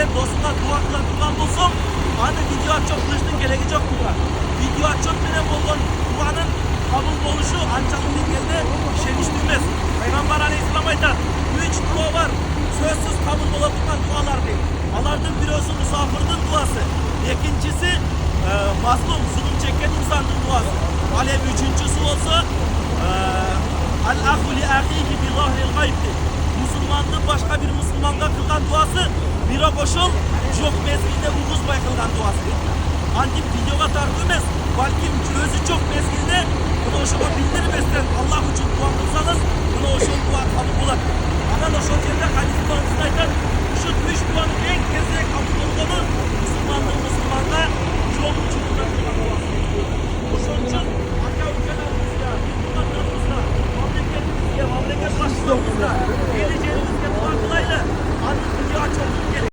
sen dostuna dua kılan kurban bulsun. Hani video çok kılıçtın gelecek dua. Video çok bile bolgan duanın kabul oluşu ancak dengelde işeniştirmez. Peygamber Aleyhisselam aytar. 3 dua var. Sözsüz kabul olabilen dualar değil. Alardan birisi misafirinin duası. İkincisi mazlum, zulüm çeken insanın duası. Alem üçüncüsü olsa al-ahu li ahihi bi zahril gayb'dir. Müslümanlığı başka bir Müslümana kılgan duası bira koşul çok mezgilde vuğuz bay kılgan duası. Antim videoga tartılmaz. Balkim özü çok mezgilde bunu hoşuma bildirmezden Allah için dua kılsanız bunu hoşun dua kabul olur. Anan hoşun yerine hadis duanızda aytar. Şu 3 duanın en kesinlikle kabul olduğunu Müslümanlığı Müslümana